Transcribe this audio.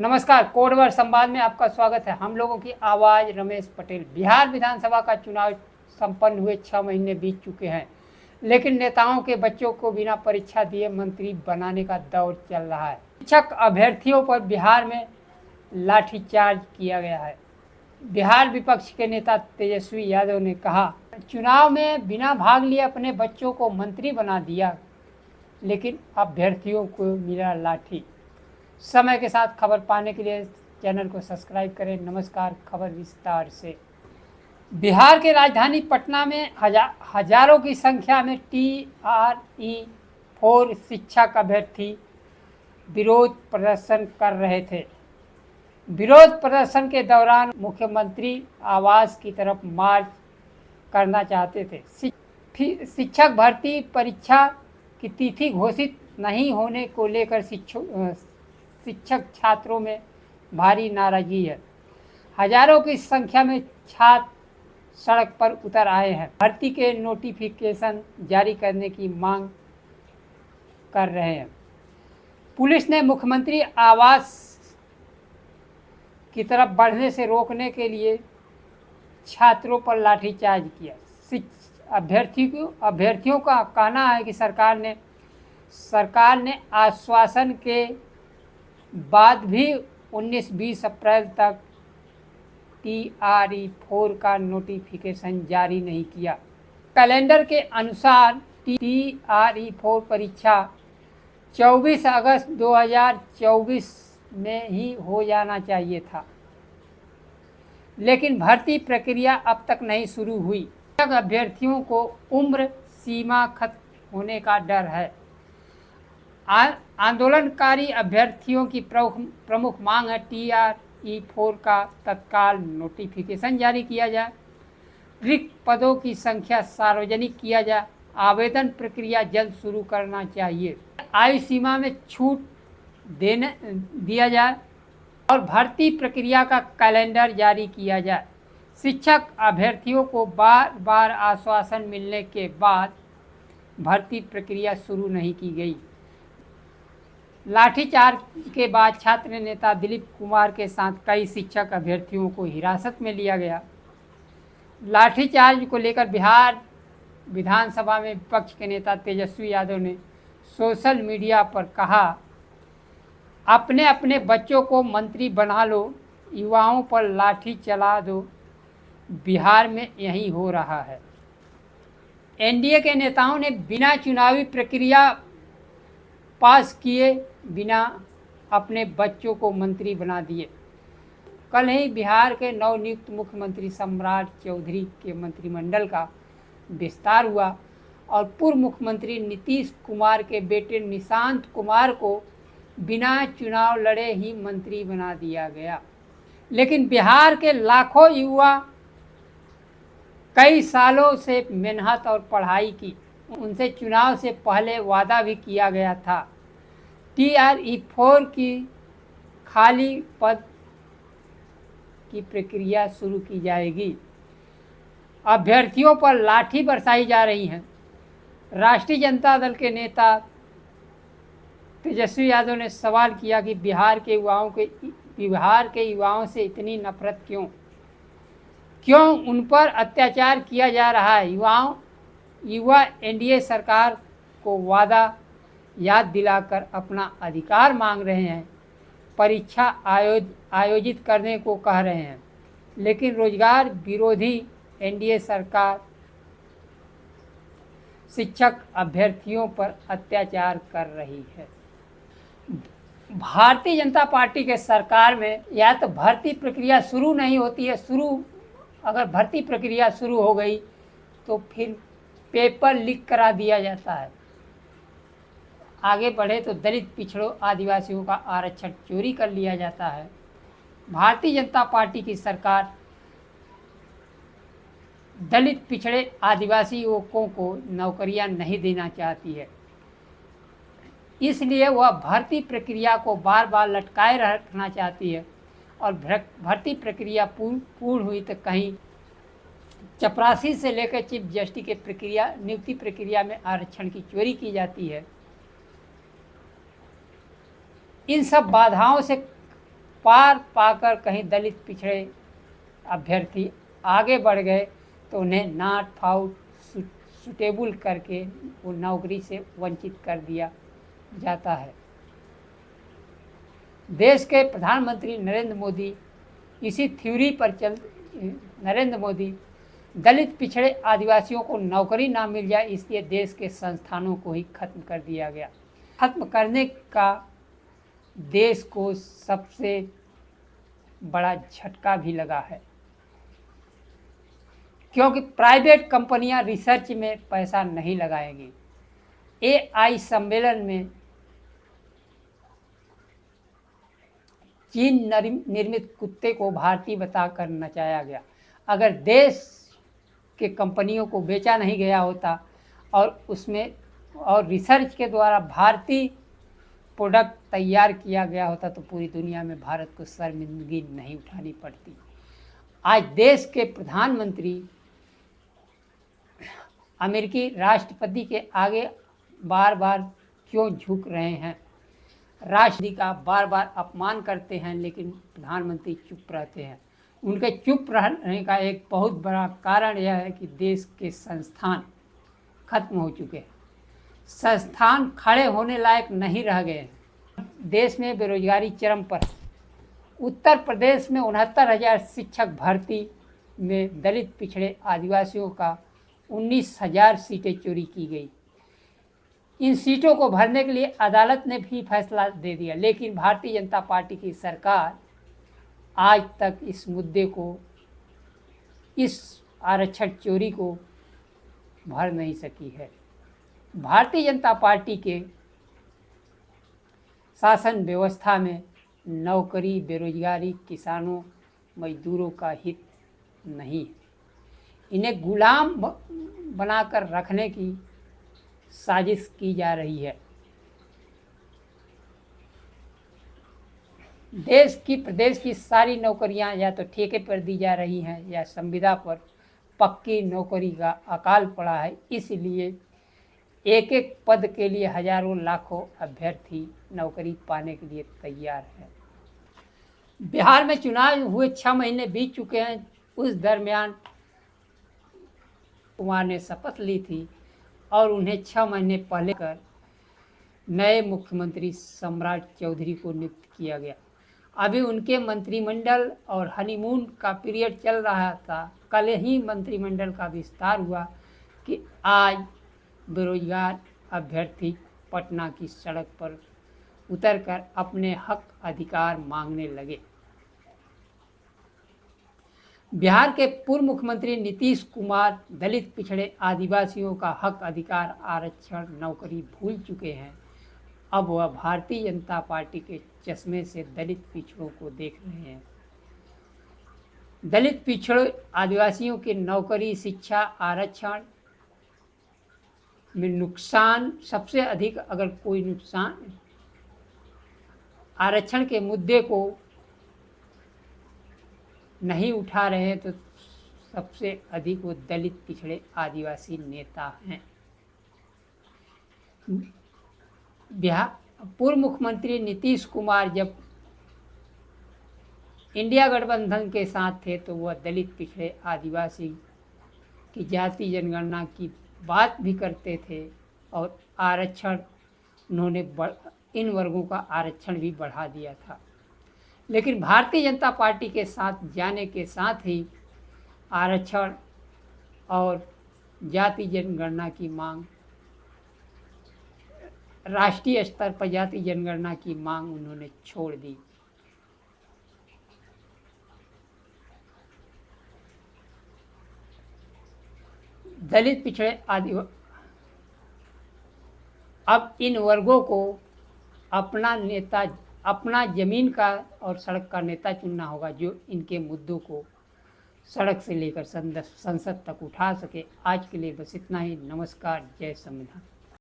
नमस्कार, कोडवर संवाद में आपका स्वागत है। हम लोगों की आवाज़ रमेश पटेल। बिहार विधानसभा का चुनाव संपन्न हुए 6 महीने बीत चुके हैं, लेकिन नेताओं के बच्चों को बिना परीक्षा दिए मंत्री बनाने का दौर चल रहा है। शिक्षक अभ्यर्थियों पर बिहार में लाठीचार्ज किया गया है। बिहार विपक्ष के नेता तेजस्वी यादव ने कहा, चुनाव में बिना भाग लिए अपने बच्चों को मंत्री बना दिया, लेकिन अभ्यर्थियों को मिला लाठी। समय के साथ खबर पाने के लिए चैनल को सब्सक्राइब करें। नमस्कार, खबर विस्तार से। बिहार के राजधानी पटना में हजारों की संख्या में TRE-4 शिक्षक अभ्यर्थी विरोध प्रदर्शन कर रहे थे। विरोध प्रदर्शन के दौरान मुख्यमंत्री आवास की तरफ मार्च करना चाहते थे। शिक्षक भर्ती परीक्षा की तिथि घोषित नहीं होने को लेकर शिक्षक छात्रों में भारी नाराजगी है। हजारों की संख्या में छात्र सड़क पर उतर आए हैं। भर्ती के नोटिफिकेशन जारी करने की मांग कर रहे हैं। पुलिस ने मुख्यमंत्री आवास की तरफ बढ़ने से रोकने के लिए छात्रों पर लाठीचार्ज किया। अभ्यर्थियों का कहना है कि सरकार ने आश्वासन के बाद भी 19-20 अप्रैल तक TRE-4 का नोटिफिकेशन जारी नहीं किया। कैलेंडर के अनुसार TRE-4 परीक्षा 24 अगस्त 2024 में ही हो जाना चाहिए था, लेकिन भर्ती प्रक्रिया अब तक नहीं शुरू हुई। अभ्यर्थियों को उम्र सीमा खत्म होने का डर है। आंदोलनकारी अभ्यर्थियों की प्रमुख मांग है TRE-4 का तत्काल नोटिफिकेशन जारी किया जाए, रिक्त पदों की संख्या सार्वजनिक किया जाए, आवेदन प्रक्रिया जल्द शुरू करना चाहिए, आयु सीमा में छूट दिया जाए और भर्ती प्रक्रिया का कैलेंडर जारी किया जाए। शिक्षक अभ्यर्थियों को बार बार आश्वासन मिलने के बाद भर्ती प्रक्रिया शुरू नहीं की गई। लाठीचार्ज के बाद छात्र नेता दिलीप कुमार के साथ कई शिक्षक अभ्यर्थियों को हिरासत में लिया गया। लाठीचार्ज को लेकर बिहार विधानसभा में विपक्ष के नेता तेजस्वी यादव ने सोशल मीडिया पर कहा, अपने अपने बच्चों को मंत्री बना लो, युवाओं पर लाठी चला दो, बिहार में यही हो रहा है। एनडीए के नेताओं ने बिना चुनावी प्रक्रिया पास किए बिना अपने बच्चों को मंत्री बना दिए। कल ही बिहार के नवनियुक्त मुख्यमंत्री सम्राट चौधरी के मंत्रिमंडल का विस्तार हुआ और पूर्व मुख्यमंत्री नीतीश कुमार के बेटे निशांत कुमार को बिना चुनाव लड़े ही मंत्री बना दिया गया। लेकिन बिहार के लाखों युवा कई सालों से मेहनत और पढ़ाई की, उनसे चुनाव से पहले वादा भी किया गया था। TRE-4 की खाली पद की प्रक्रिया शुरू की जाएगी। अभ्यर्थियों पर लाठी बरसाई जा रही है। राष्ट्रीय जनता दल के नेता तेजस्वी यादव ने सवाल किया कि बिहार के युवाओं से इतनी नफरत क्यों उन पर अत्याचार किया जा रहा है। युवा एनडीए सरकार को वादा याद दिलाकर अपना अधिकार मांग रहे हैं, परीक्षा आयोजित करने को कह रहे हैं, लेकिन रोजगार विरोधी एनडीए सरकार शिक्षक अभ्यर्थियों पर अत्याचार कर रही है। भारतीय जनता पार्टी के सरकार में या तो भर्ती प्रक्रिया शुरू नहीं होती है, अगर भर्ती प्रक्रिया शुरू हो गई तो फिर पेपर लीक करा दिया जाता है। आगे बढ़े तो दलित, पिछड़ों, आदिवासियों का आरक्षण चोरी कर लिया जाता है। भारतीय जनता पार्टी की सरकार दलित, पिछड़े, आदिवासी युवकों को नौकरियां नहीं देना चाहती है, इसलिए वह भर्ती प्रक्रिया को बार बार लटकाए रखना चाहती है और भर्ती प्रक्रिया पूर्ण हुई तो कहीं चपरासी से लेकर चीफ जस्टिस के नियुक्ति प्रक्रिया में आरक्षण की चोरी की जाती है। इन सब बाधाओं से पार पाकर कहीं दलित पिछड़े अभ्यर्थी आगे बढ़ गए तो उन्हें नॉट फाउंड सुटेबल करके वो नौकरी से वंचित कर दिया जाता है। देश के प्रधानमंत्री नरेंद्र मोदी इसी थ्योरी पर नरेंद्र मोदी दलित पिछड़े आदिवासियों को नौकरी ना मिल जाए इसलिए देश के संस्थानों को ही खत्म कर दिया गया। खत्म करने का देश को सबसे बड़ा झटका भी लगा है, क्योंकि प्राइवेट कंपनियां रिसर्च में पैसा नहीं लगाएंगी। AI सम्मेलन में चीन निर्मित कुत्ते को भारतीय बताकर नचाया गया। अगर देश के कंपनियों को बेचा नहीं गया होता और उसमें और रिसर्च के द्वारा भारतीय प्रोडक्ट तैयार किया गया होता तो पूरी दुनिया में भारत को शर्मिंदगी नहीं उठानी पड़ती। आज देश के प्रधानमंत्री अमेरिकी राष्ट्रपति के आगे बार बार क्यों झुक रहे हैं? राष्ट्रपति का बार बार अपमान करते हैं लेकिन प्रधानमंत्री चुप रहते हैं। उनके चुप रहने का एक बहुत बड़ा कारण यह है कि देश के संस्थान खत्म हो चुके हैं, संस्थान खड़े होने लायक नहीं रह गए हैं। देश में बेरोजगारी चरम पर। उत्तर प्रदेश में 69,000 शिक्षक भर्ती में दलित पिछड़े आदिवासियों का 19,000 सीटें चोरी की गई। इन सीटों को भरने के लिए अदालत ने भी फैसला दे दिया, लेकिन भारतीय जनता पार्टी की सरकार आज तक इस मुद्दे को, इस आरक्षण चोरी को भर नहीं सकी है। भारतीय जनता पार्टी के शासन व्यवस्था में नौकरी, बेरोजगारी, किसानों, मजदूरों का हित नहीं है। इन्हें गुलाम बनाकर रखने की साजिश की जा रही है। प्रदेश की सारी नौकरियां या तो ठेके पर दी जा रही हैं या संविदा पर पक्की नौकरी का अकाल पड़ा है। इसलिए एक एक पद के लिए हजारों लाखों अभ्यर्थी नौकरी पाने के लिए तैयार हैं। बिहार में चुनाव हुए 6 महीने बीत चुके हैं। उस दरमियान कुमार ने शपथ ली थी और उन्हें 6 महीने पहले कर नए मुख्यमंत्री सम्राट चौधरी को नियुक्त किया गया। अभी उनके मंत्रिमंडल और हनीमून का पीरियड चल रहा था। कल ही मंत्रिमंडल का विस्तार हुआ कि आज बेरोजगार अभ्यर्थी पटना की सड़क पर उतरकर अपने हक अधिकार मांगने लगे। बिहार के पूर्व मुख्यमंत्री नीतीश कुमार दलित पिछड़े आदिवासियों का हक अधिकार, आरक्षण, नौकरी भूल चुके हैं। अब वह भारतीय जनता पार्टी के चश्मे से दलित पिछड़ों को देख रहे हैं। दलित पिछड़े आदिवासियों के नौकरी, शिक्षा, आरक्षण में नुकसान सबसे अधिक, अगर कोई नुकसान आरक्षण के मुद्दे को नहीं उठा रहे हैं तो सबसे अधिक वो दलित पिछड़े आदिवासी नेता हैं। बिहार पूर्व मुख्यमंत्री नीतीश कुमार जब इंडिया गठबंधन के साथ थे तो वह दलित पिछड़े आदिवासी की जाति जनगणना की बात भी करते थे और आरक्षण उन्होंने इन वर्गों का आरक्षण भी बढ़ा दिया था। लेकिन भारतीय जनता पार्टी के साथ जाने के साथ ही आरक्षण और जाति जनगणना की मांग, राष्ट्रीय स्तर पर जाति जनगणना की मांग उन्होंने छोड़ दी। दलित पिछड़े अब इन वर्गों को अपना नेता, अपना जमीन का और सड़क का नेता चुनना होगा जो इनके मुद्दों को सड़क से लेकर संसद तक उठा सके। आज के लिए बस इतना ही। नमस्कार। जय संविधान।